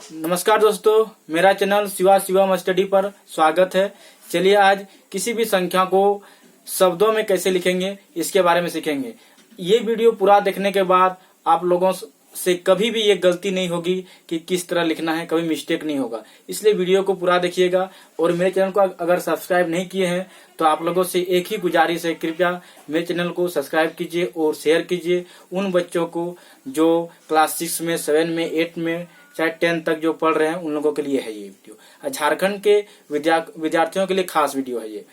नमस्कार दोस्तों, मेरा चैनल शिवम स्टडी पर स्वागत है। चलिए आज किसी भी संख्या को शब्दों में कैसे लिखेंगे इसके बारे में सीखेंगे। ये वीडियो पूरा देखने के बाद आप लोगों से कभी भी ये गलती नहीं होगी कि किस तरह लिखना है, कभी मिस्टेक नहीं होगा। इसलिए वीडियो को पूरा देखिएगा और मेरे चैनल को अगर सब्सक्राइब नहीं किए हैं तो आप लोगों से एक ही गुजारिश है, कृपया मेरे चैनल को सब्सक्राइब कीजिए और शेयर कीजिए उन बच्चों को जो क्लास 6 में, 7 में, 8 में चाहे 10 तक जो पढ़ रहे हैं उन लोगों के लिए है ये वीडियो। झारखंड के विद्यार्थियों के लिए खास वीडियो है ये।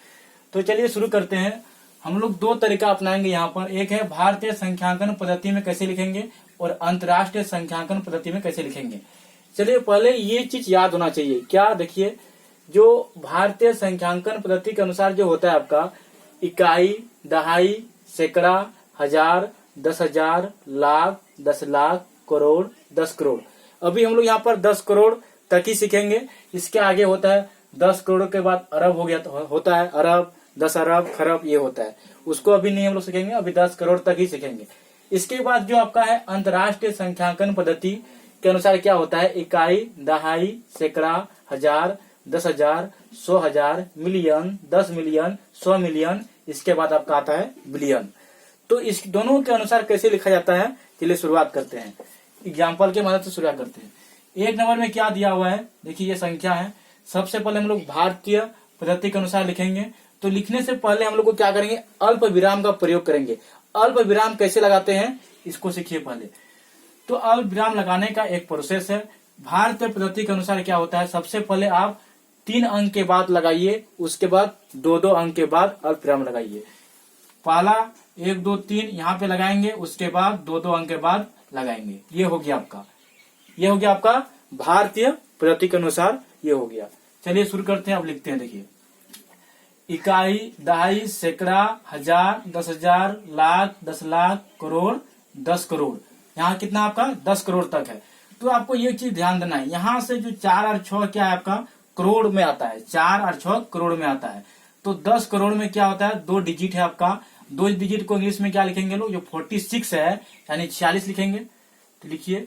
तो चलिए शुरू करते हैं। हम लोग दो तरीका अपनाएंगे यहाँ पर। एक है भारतीय संख्यांकन पद्धति में कैसे लिखेंगे और अंतर्राष्ट्रीय संख्यांकन पद्धति में कैसे लिखेंगे। चलिए पहले ये चीज याद होना चाहिए। क्या देखिए, जो भारतीय संख्यांकन पद्धति के अनुसार जो होता है आपका इकाई, दहाई, सैकड़ा, हजार, 10,000, लाख, 10 लाख, करोड़, 10 करोड़। अभी हम लोग यहाँ पर 10 करोड़ तक ही सीखेंगे। इसके आगे होता है 10 करोड़ के बाद अरब हो गया तो होता है अरब, 10 अरब, खरब ये होता है। उसको अभी नहीं हम लोग सीखेंगे, अभी 10 करोड़ तक ही सीखेंगे। इसके बाद जो आपका है अंतर्राष्ट्रीय संख्यांकन पद्धति के अनुसार क्या होता है इकाई, दहाई, सैकड़ा, हजार, 10,000, 100,000, मिलियन, 10 मिलियन, 100 मिलियन। इसके बाद आपका आता है बिलियन। तो इस दोनों के अनुसार कैसे लिखा जाता है, चलिए शुरुआत करते हैं। एग्जाम्पल के मदद से शुरुआत करते हैं। एक नंबर में क्या दिया हुआ है, देखिए ये संख्या है। सबसे पहले हम लोग भारतीय पद्धति के अनुसार लिखेंगे। तो लिखने से पहले हम लोग को क्या करेंगे, अल्प विराम का प्रयोग करेंगे। अल्प विराम कैसे लगाते हैं इसको सीखिए पहले। तो अल्प विराम लगाने का एक प्रोसेस है। भारतीय पद्धति के अनुसार क्या होता है, सबसे पहले आप 3 अंक के बाद लगाइए, उसके बाद 2-2 अंक के बाद अल्प विराम लगाइए। पहला 1 2 3 यहाँ पे लगाएंगे, उसके बाद 2-2 अंक के बाद लगाएंगे। ये हो गया आपका भारतीय पद्धति के अनुसार ये हो गया। चलिए शुरू करते हैं। अब लिखते हैं, देखिए इकाई, दहाई, सैकड़ा, हजार, 10,000, लाख, 10 लाख, करोड़, 10 करोड़। यहाँ कितना आपका 10 करोड़ तक है। तो आपको ये चीज ध्यान देना है, यहाँ से जो 4 और 6 क्या है आपका करोड़ में आता है। 4 और 6 करोड़ में आता है। तो 10 करोड़ में क्या होता है, 2 डिजिट है आपका। 2 डिजिट को इंग्लिश में क्या लिखेंगे लोग, जो 46 है यानी 46 लिखेंगे। तो लिखिए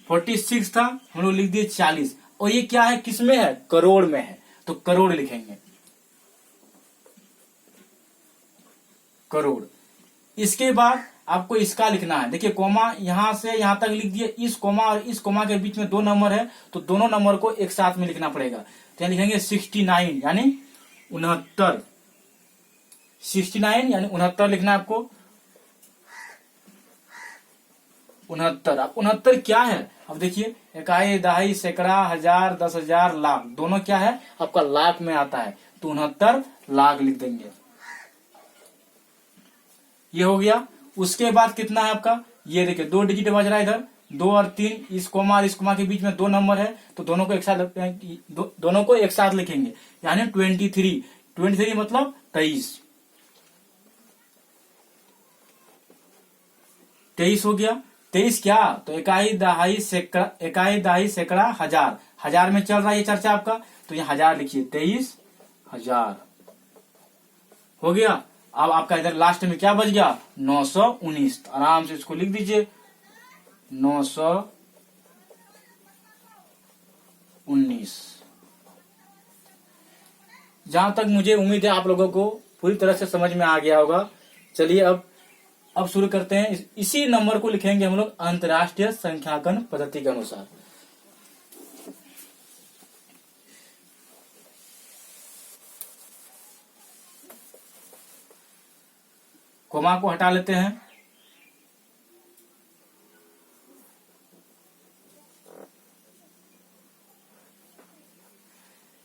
46 था, हम लोग लिख दिए 40। और ये क्या है, किसमें है, करोड़ में है, तो करोड़ लिखेंगे, करोड़। इसके बाद आपको इसका लिखना है। देखिए कोमा यहां से यहां तक लिख दिए। इस कोमा और इस कोमा के बीच में 2 नंबर है, तो दोनों नंबर को एक साथ में लिखना पड़ेगा। तो यहाँ लिखेंगे 69 यानी 69। 69 यानी 69 लिखना है आपको। 69। अब 69 क्या है, अब देखिए इकाई, दहाई, सैकड़ा, हजार, 10,000, लाख, दोनों क्या है आपका लाख में आता है। तो 69 लाख लिख देंगे। ये हो गया। उसके बाद कितना है आपका, ये देखिए 2 डिजिट बज रहा है इधर, 2 और 3। इस कोमा और इस कोमा के बीच में 2 नंबर है, तो दोनों को एक साथ लिखेंगे यानी 23। 23 मतलब 23। 23 हो गया। 23 क्या, तो इकाई, दहाई, सैकड़ा, हजार। हजार में चल रहा है ये चर्चा आपका, तो ये हजार लिखिए, 23,000 हो गया। अब आपका इधर लास्ट में क्या बच गया, 919। आराम से इसको लिख दीजिए, 919। जहां तक मुझे उम्मीद है आप लोगों को पूरी तरह से समझ में आ गया होगा। चलिए अब शुरू करते हैं। इसी नंबर को लिखेंगे हम लोग अंतर्राष्ट्रीय संख्यांकन पद्धति के अनुसार। कोमा को हटा लेते हैं।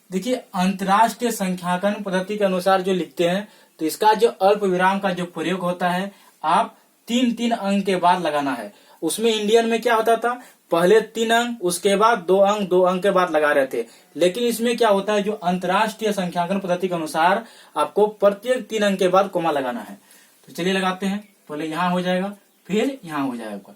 देखिए अंतर्राष्ट्रीय संख्यांकन पद्धति के अनुसार जो लिखते हैं, तो इसका जो अल्प विराम का जो प्रयोग होता है, आप 3-3 अंक के बाद लगाना है। उसमें इंडियन में क्या होता था, पहले 3 अंक, उसके बाद 2 अंक, 2 अंक के बाद लगा रहे थे। लेकिन इसमें क्या होता है, जो अंतर्राष्ट्रीय संख्यांकन पद्धति के अनुसार आपको प्रत्येक 3 अंक के बाद कोमा लगाना है। तो चलिए लगाते हैं। पहले यहां हो जाएगा, फिर यहां हो जाएगा।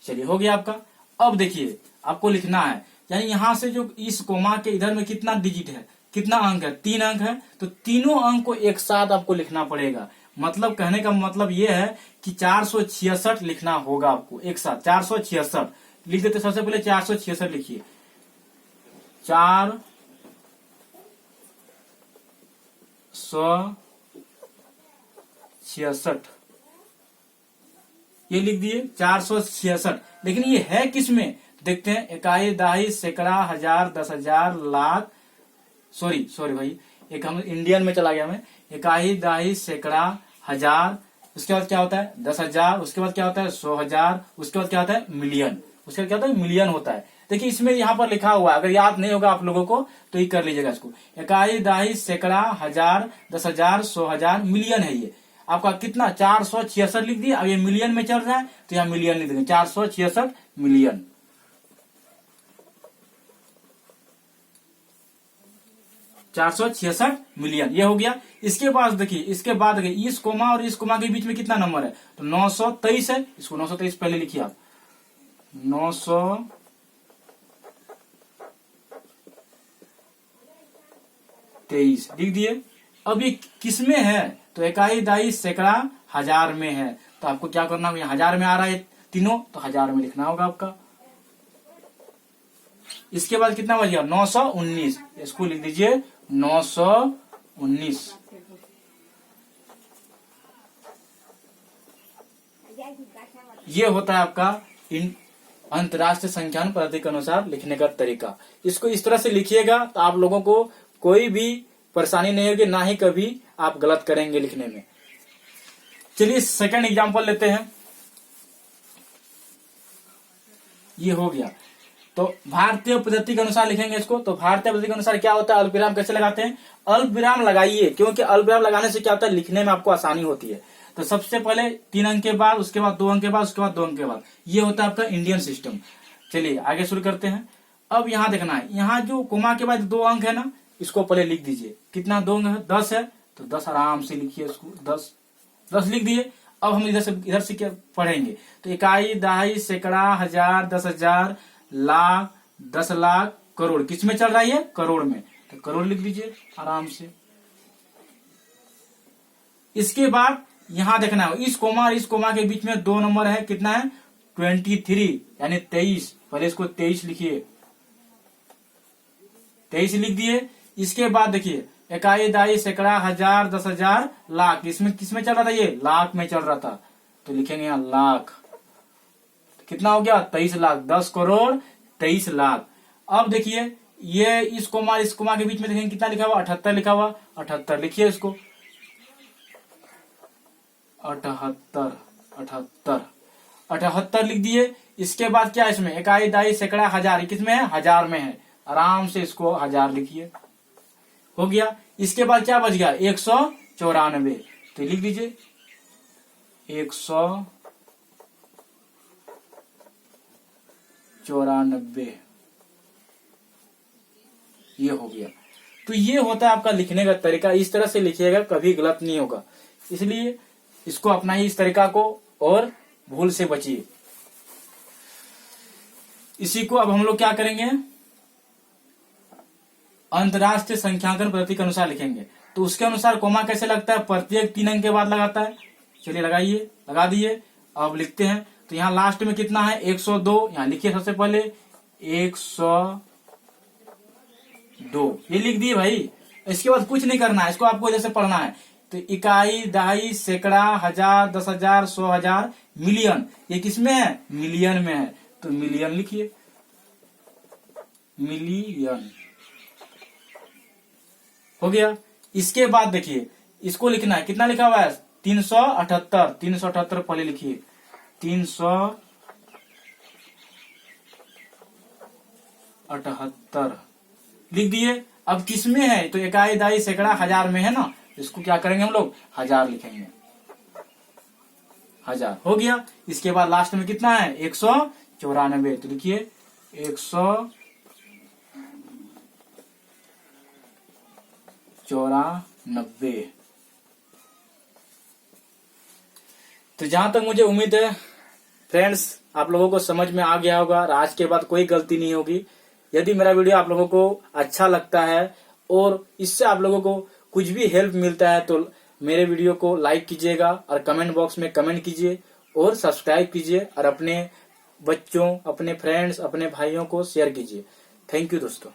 चलिए हो गया आपका। अब देखिए आपको लिखना है, यानी यहां से जो इस कोमा के इधर में कितना डिजिट है, कितना अंक है, 3 अंक है। तो तीनों अंक को एक साथ आपको लिखना पड़ेगा। मतलब कहने का मतलब ये है कि 466 लिखना होगा आपको एक साथ। 466 लिख देते, सबसे पहले 466 लिखिए। 466 ये लिख दिए 466। लेकिन ये है किस में देखते हैं। इकाई, दहाई, सैकड़ा, हजार, 10,000, लाख, सॉरी भाई, एक हम इंडियन में चला गया मैं। इकाई, दहाई, सैकड़ा, हजार, उसके बाद क्या होता है 10,000, उसके बाद क्या होता है 100,000, उसके बाद क्या होता है मिलियन, उसके बाद क्या होता है मिलियन होता है। देखिए इसमें यहाँ पर लिखा हुआ है, अगर याद नहीं होगा आप लोगों को तो ये कर लीजिएगा इसको। इकाई, दहाई, सैकड़ा, हजार, 10,000, 100,000, मिलियन है ये आपका कितना 466 लिख दिया। अब ये मिलियन में चल रहा है तो यहाँ मिलियन लिख देंगे, 466 मिलियन। 466 मिलियन ये हो गया। इसके बाद देखिए, इस कोमा और इस कोमा के बीच में कितना नंबर है तो 923 है। इसको 923 पहले लिखिए आप, 923 लिख दिए। अब ये किस में है तो इकाई, दहाई, सैकड़ा, हजार में है। तो आपको क्या करना होगा, हजार में आ रहा है तीनों तो हजार में लिखना होगा आपका। इसके बाद कितना बच गया 919, इसको लिख दीजिए 919। ये होता है आपका अंतरराष्ट्रीय संख्यान पद्धति के अनुसार लिखने का तरीका। इसको इस तरह से लिखिएगा तो आप लोगों को कोई भी परेशानी नहीं होगी, ना ही कभी आप गलत करेंगे लिखने में। चलिए सेकंड एग्जांपल लेते हैं। ये हो गया तो भारतीय पद्धति के अनुसार लिखेंगे इसको। तो भारतीय पद्धति के अनुसार क्या होता है, अल्पविराम कैसे लगाते हैं, अल्पविराम लगाइए, क्योंकि अल्पविराम लगाने से क्या होता है लिखने में आपको आसानी होती है। तो सबसे पहले 3 अंक के बाद, उसके बाद 2 अंक के बाद, उसके बाद 2 अंक के बाद, ये होता है आपका इंडियन सिस्टम। चलिए आगे शुरू करते हैं। अब यहाँ देखना है, यहाँ जो कोमा के बाद 2 अंक है ना, इसको पहले लिख दीजिए। कितना 2 अंक है 10 है तो 10 आराम से लिखिए इसको, 10 लिख दिए। अब हम इधर से क्या पढ़ेंगे तो इकाई, दहाई, सैकड़ा, हजार, 10,000, लाख, 10 लाख, करोड़, किस में चल रहा है ये करोड़ में, तो करोड़ लिख दीजिए आराम से। इसके बाद यहां देखना है इस कोमा और इस कोमा के बीच में 2 नंबर है, कितना है 23 यानी 23। पहले इसको 23 लिखिए, 23 लिख दिए। इसके बाद देखिए इकाई, दहाई, सैकड़ा, हजार, 10,000, लाख, इसमें किसमें चल रहा था ये लाख में चल रहा था तो लिखेंगे यहाँ लाख। कितना हो गया 23 लाख, 10 करोड़ 23 लाख। अब देखिए ये इस कोमा के बीच में देखेंगे कितना लिखा हुआ 78 लिखा हुआ, 78 लिखिए इसको, 78 लिख दिए। इसके बाद क्या है इसमें इकाई, दहाई, सैकड़ा, हजार, किसमें है हजार में है, आराम से इसको हजार लिखिए, हो गया। इसके बाद क्या बच गया 194 तो लिख दीजिए 194 ये हो गया। तो ये होता है आपका लिखने का तरीका, इस तरह से लिखिएगा कभी गलत नहीं होगा, इसलिए इसको अपनाइए इस तरीका को और भूल से बचिए। इसी को अब हम लोग क्या करेंगे अंतरराष्ट्रीय संख्यांकन पद्धति के अनुसार लिखेंगे। तो उसके अनुसार कोमा कैसे लगता है, प्रत्येक 3 अंक के बाद लगाता है। चलिए लगाइए, लगा दिए। अब लिखते हैं तो यहाँ लास्ट में कितना है 102, यहाँ लिखिए सबसे पहले 102 ये लिख दिए भाई। इसके बाद कुछ नहीं करना है, इसको आपको जैसे पढ़ना है। तो इकाई, दहाई, सैकड़ा, हजार, 10,000, 100,000, मिलियन, ये किसमें है मिलियन में है तो मिलियन लिखिए, मिलियन हो गया। इसके बाद देखिए इसको लिखना है, कितना लिखा हुआ है 378 पहले लिखिए, 378 लिख दिए। अब किसमें है तो इकाई, दहाई, सैकड़ा, हजार में है ना, इसको क्या करेंगे हम लोग हजार लिखेंगे, हजार हो गया। इसके बाद लास्ट में कितना है 194 तो लिखिए 194। तो जहां तक मुझे उम्मीद है फ्रेंड्स आप लोगों को समझ में आ गया होगा, आज के बाद कोई गलती नहीं होगी। यदि मेरा वीडियो आप लोगों को अच्छा लगता है और इससे आप लोगों को कुछ भी हेल्प मिलता है तो मेरे वीडियो को लाइक कीजिएगा और कमेंट बॉक्स में कमेंट कीजिए और सब्सक्राइब कीजिए और अपने बच्चों, अपने फ्रेंड्स, अपने भाइयों को शेयर कीजिए। थैंक यू दोस्तों।